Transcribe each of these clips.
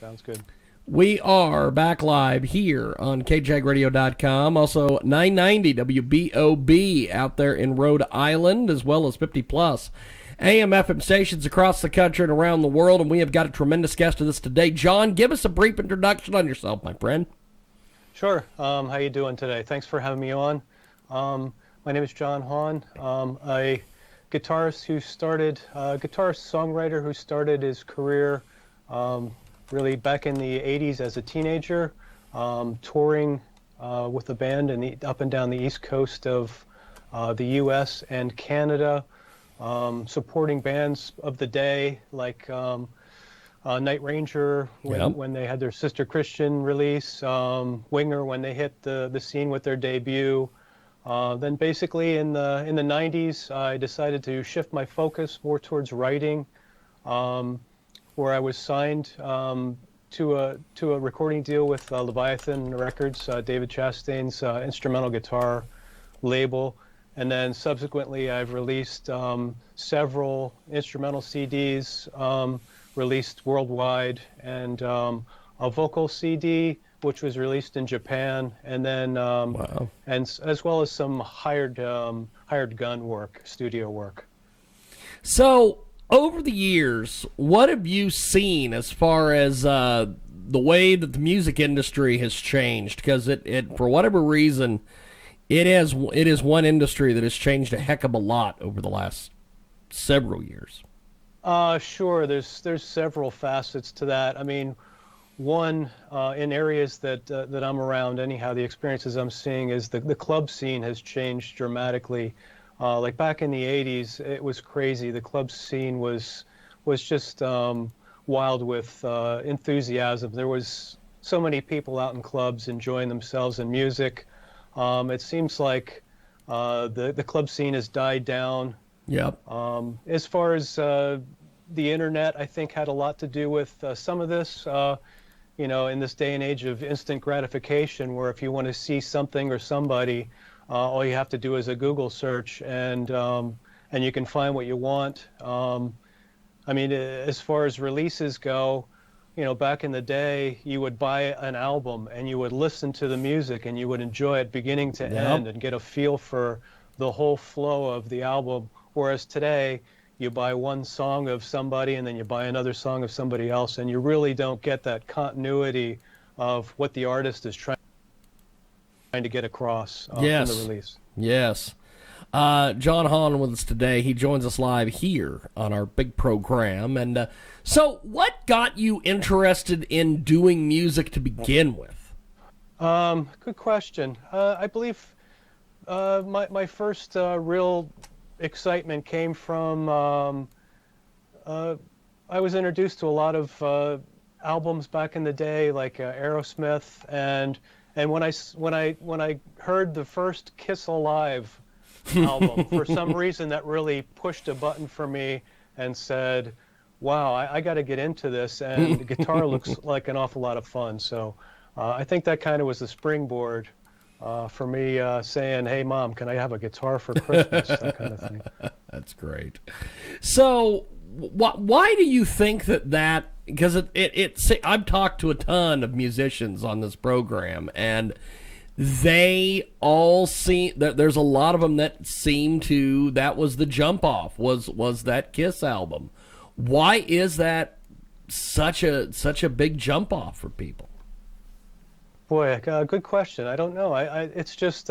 Sounds good. We are back live here on KJAGradio.com. Also, 990 WBOB out there in Rhode Island, as well as 50-plus AM/FM stations across the country and around the world. And we have got a tremendous guest with us today. John, give us a brief introduction on yourself, my friend. Sure. How you doing today? Thanks for having me on. My name is John Hahn. A guitarist songwriter who started his career really back in the 80s as a teenager, touring with a band up and down the east coast of the U.S. and Canada, supporting bands of the day like Night Ranger when they had their Sister Christian release, Winger when they hit the scene with their debut. Then basically in the 90s, I decided to shift my focus more towards writing, where I was signed to a recording deal with Leviathan Records, David Chastain's instrumental guitar label. And then subsequently, I've released several instrumental CDs, released worldwide, and a vocal CD, which was released in Japan, and then and as well as some hired gun work, studio work. So, over the years, what have you seen as far as the way that the music industry has changed? Because it for whatever reason, it is one industry that has changed a heck of a lot over the last several years. Sure. There's several facets to that. I mean, one in areas that I'm around, anyhow, the experiences I'm seeing is the club scene has changed dramatically. Like back in the 80s, it was crazy. The club scene was just wild with enthusiasm. There was so many people out in clubs enjoying themselves and music. It seems like the club scene has died down. Yep. As far as the internet, I think had a lot to do with some of this. In this day and age of instant gratification, where if you want to see something or somebody, all you have to do is a Google search, and you can find what you want. I mean, as far as releases go, back in the day, you would buy an album and you would listen to the music and you would enjoy it beginning to end and get a feel for the whole flow of the album. Whereas today, you buy one song of somebody and then you buy another song of somebody else, and you really don't get that continuity of what the artist is trying to get across from the release. Yes. John Hahn with us today. He joins us live here on our big program. And so what got you interested in doing music to begin with? Good question. I believe my first real excitement came from I was introduced to a lot of albums back in the day, like Aerosmith, and when I heard the first Kiss Alive album, for some reason that really pushed a button for me and said, wow, I got to get into this, and the guitar looks like an awful lot of fun. So I think that kind of was the springboard for me saying, hey, Mom, can I have a guitar for Christmas? That kind of thing. That's great. So why do you think that because I've talked to a ton of musicians on this program, and they all seem that there's a lot of them that seem to, that was the jump off, was that Kiss album. Why is that such a big jump off for people? Boy, good question. I don't know. It's just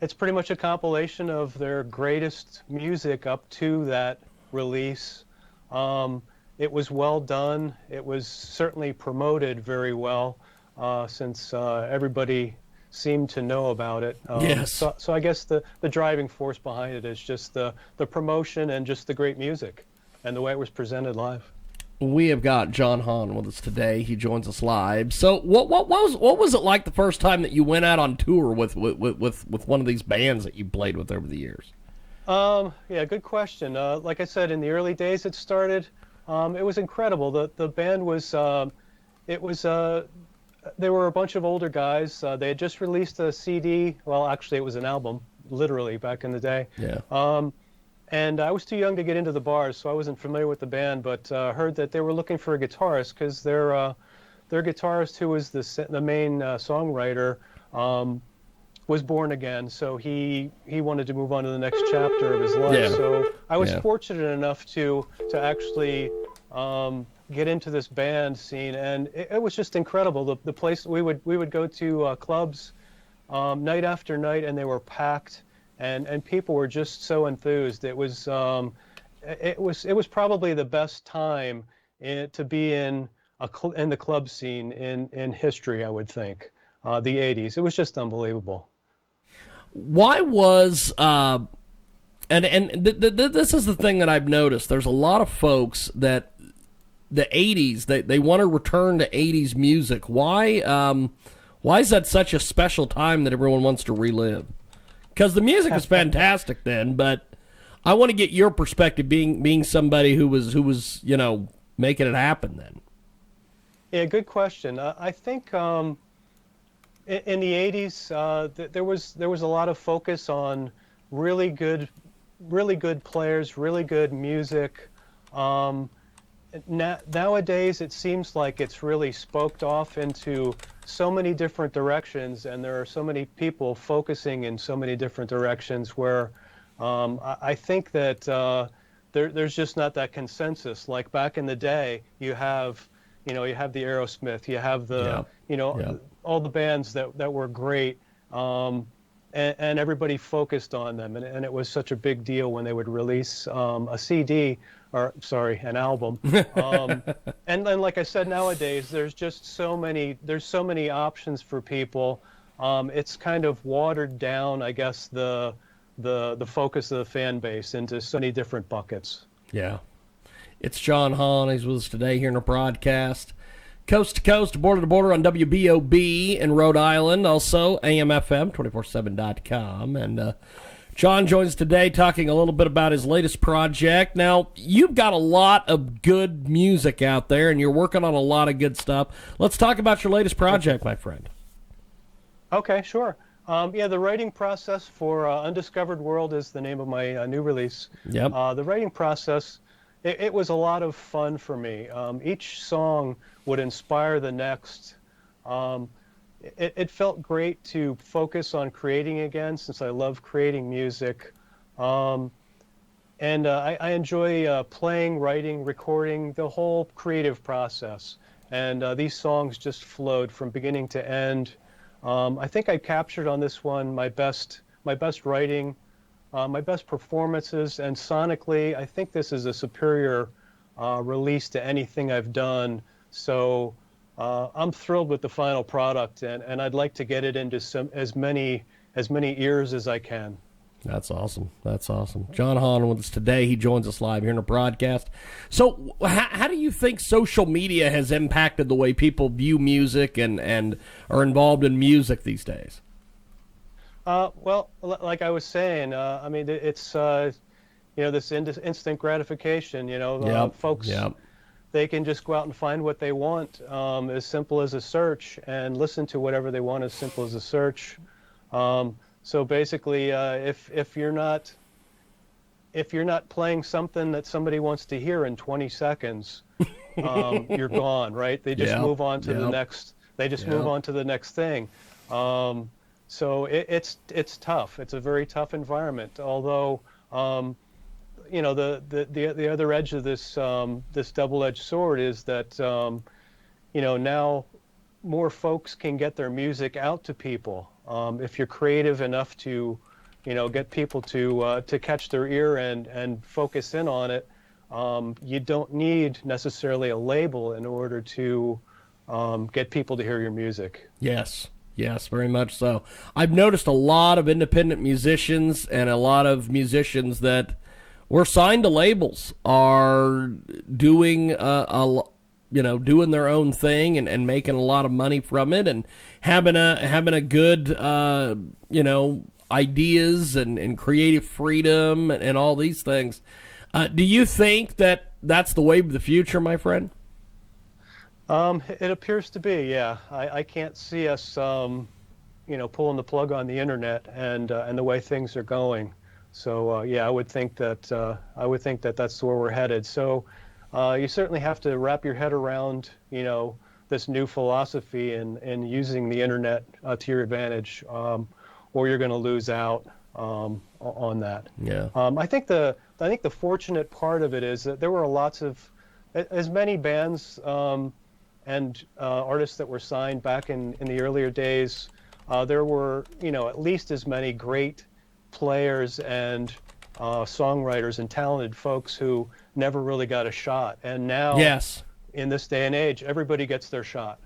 it's pretty much a compilation of their greatest music up to that release. It was well done. It was certainly promoted very well, since everybody seemed to know about it. Yes. So I guess the driving force behind it is just the promotion and just the great music and the way it was presented live. We have got John Hahn with us today. He joins us live. So what was it like the first time that you went out on tour with one of these bands that you played with over the years? Yeah, good question. Like I said, in the early days it started, it was incredible. The band was, they were a bunch of older guys. They had just released a CD. Well, actually it was an album, literally, back in the day. Yeah. And I was too young to get into the bars, so I wasn't familiar with the band, but heard that they were looking for a guitarist because their guitarist, who was the main songwriter, was born again, so he wanted to move on to the next chapter of his life. Yeah. So I was Yeah. fortunate enough to actually get into this band scene, and it was just incredible. The place we would go to clubs night after night, and they were packed, and people were just so enthused. It was probably the best time to be in in the club scene in history, I would think. The 80s. It was just unbelievable. Why was this is the thing that I've noticed. There's a lot of folks that the 80s they want to return to 80s music. Why is that such a special time that everyone wants to relive? Because the music was fantastic then, but I want to get your perspective, being somebody who was making it happen then. Yeah, good question. I think in the 80s there was a lot of focus on really good players, really good music. Nowadays, it seems like it's really spoked off into so many different directions, and there are so many people focusing in so many different directions where I think that there's just not that consensus. Like back in the day, you have the Aerosmith, you have the all the bands that were great, and everybody focused on them, and it was such a big deal when they would release a CD, or sorry, an album. And then, like I said, nowadays there's so many options for people. It's kind of watered down, I guess, the focus of the fan base into so many different buckets. Yeah. It's John Hahn. He's with us today here in our broadcast. Coast to coast, border to border on WBOB in Rhode Island. Also, AMFM247.com. And John joins us today talking a little bit about his latest project. Now, you've got a lot of good music out there, and you're working on a lot of good stuff. Let's talk about your latest project, my friend. Okay, sure. The writing process for Undiscovered World is the name of my new release. Yep. The writing process, it was a lot of fun for me. Each song would inspire the next. It felt great to focus on creating again, since I love creating music. And I enjoy playing, writing, recording, the whole creative process. And these songs just flowed from beginning to end. I think I captured on this one my best writing, my best performances, and sonically, I think this is a superior release to anything I've done. So I'm thrilled with the final product, and I'd like to get it into as many ears as I can. That's awesome. That's awesome. John Hahn with us today. He joins us live here in the broadcast. So how do you think social media has impacted the way people view music and are involved in music these days? Well, like I was saying, I mean, it's, this instant gratification, folks, they can just go out and find what they want, as simple as a search, and listen to whatever they want as simple as a search. So basically, if you're not playing something that somebody wants to hear in 20 seconds, you're gone, right? They just move on to the next. They just move on to the next thing. So it's tough. It's a very tough environment. Although, the other edge of this this double-edged sword is that now more folks can get their music out to people. If you're creative enough to, get people to catch their ear and focus in on it, you don't need necessarily a label in order to get people to hear your music. Yes, very much so. I've noticed a lot of independent musicians and a lot of musicians that were signed to labels are doing doing their own thing and making a lot of money from it and having a good ideas and creative freedom and all these things. Do you think that that's the wave of the future, my friend? It appears to be, yeah. I can't see us, pulling the plug on the internet and the way things are going. So yeah, I would think that that's where we're headed. So you certainly have to wrap your head around, this new philosophy and using the internet to your advantage, or you're going to lose out on that. Yeah. I think the fortunate part of it is that there were as many bands and artists that were signed back in the earlier days. There were, at least as many great players and songwriters and talented folks who never really got a shot. And now, Yes. in this day and age, everybody gets their shot.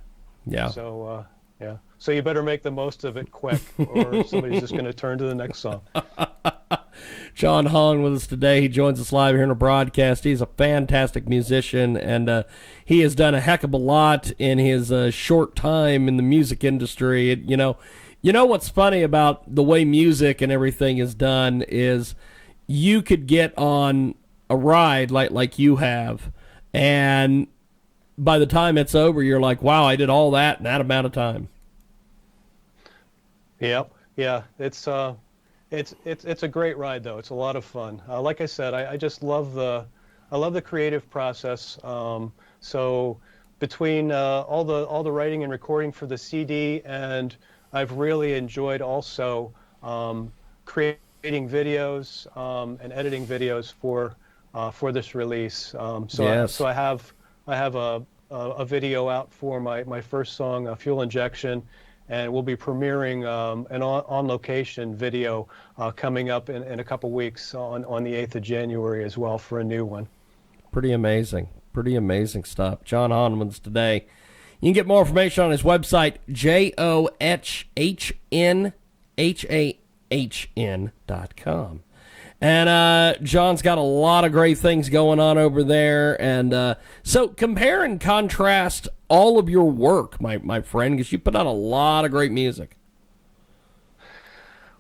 Yeah. So, yeah. So you better make the most of it quick, or somebody's just going to turn to the next song. John Hahn with us today. He joins us live here in a broadcast. He's a fantastic musician, and he has done a heck of a lot in his short time in the music industry. You know what's funny about the way music and everything is done is you could get on a ride like you have, and by the time it's over, you're like, wow, I did all that in that amount of time. Yep. Yeah. It's a great ride though. It's a lot of fun. Like I said, I just love the creative process. So between all the writing and recording for the CD, and I've really enjoyed also creating videos and editing videos for this release. Yes. So I have a video out for my first song, Fuel Injection, and we'll be premiering an on-location video coming up in a couple weeks on the 8th of January as well for a new one. Pretty amazing stuff. John Hahn today. You can get more information on his website, johhnhahn.com. And John's got a lot of great things going on over there. And so compare and contrast all of your work, my friend, because you put out a lot of great music.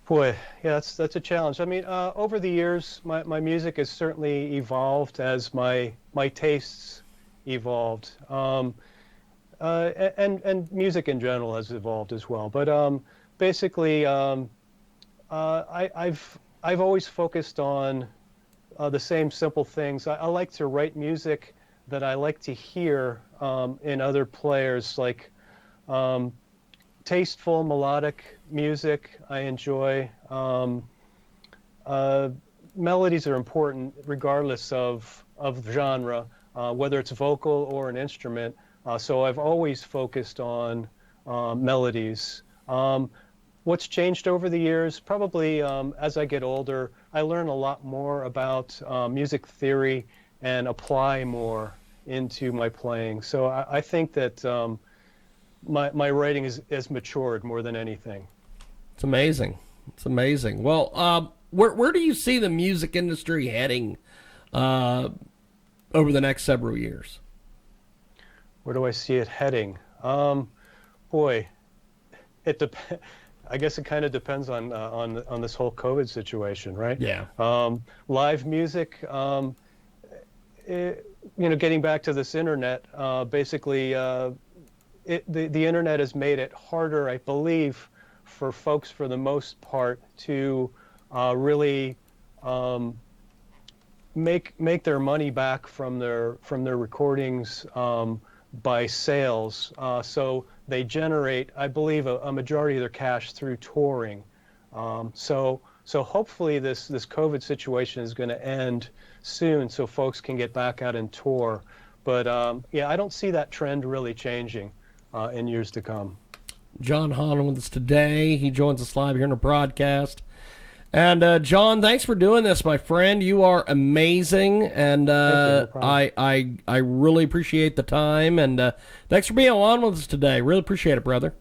Boy, yeah, that's a challenge. I mean, over the years, my music has certainly evolved as my tastes evolved. And music in general has evolved as well. But basically, I've always focused on the same simple things. I like to write music that I like to hear in other players, like tasteful melodic music I enjoy. Melodies are important regardless of genre, whether it's vocal or an instrument. So I've always focused on melodies. What's changed over the years? Probably as I get older, I learn a lot more about music theory and apply more into my playing. So I think that my writing has matured more than anything. It's amazing. Well, where do you see the music industry heading over the next several years? Where do I see it heading? Boy, it depends. I guess it kind of depends on this whole COVID situation, right? Yeah. Live music, getting back to this internet, basically, the internet has made it harder, I believe, for folks, for the most part, to really make their money back from their recordings by sales. So they generate, I believe, a majority of their cash through touring. So hopefully this COVID situation is going to end soon, so folks can get back out and tour. But yeah, I don't see that trend really changing in years to come. John Hahn with us today. He joins us live here in a broadcast. And John, thanks for doing this, my friend. You are amazing, and I really appreciate the time. And thanks for being on with us today. Really appreciate it, brother.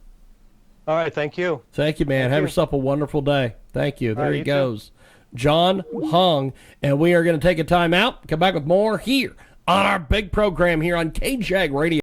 All right, thank you. Thank you, man. Have yourself a wonderful day. Thank you. There right, he you goes, John Hahn. And we are going to take a time out. Come back with more here on our big program here on KJAG Radio.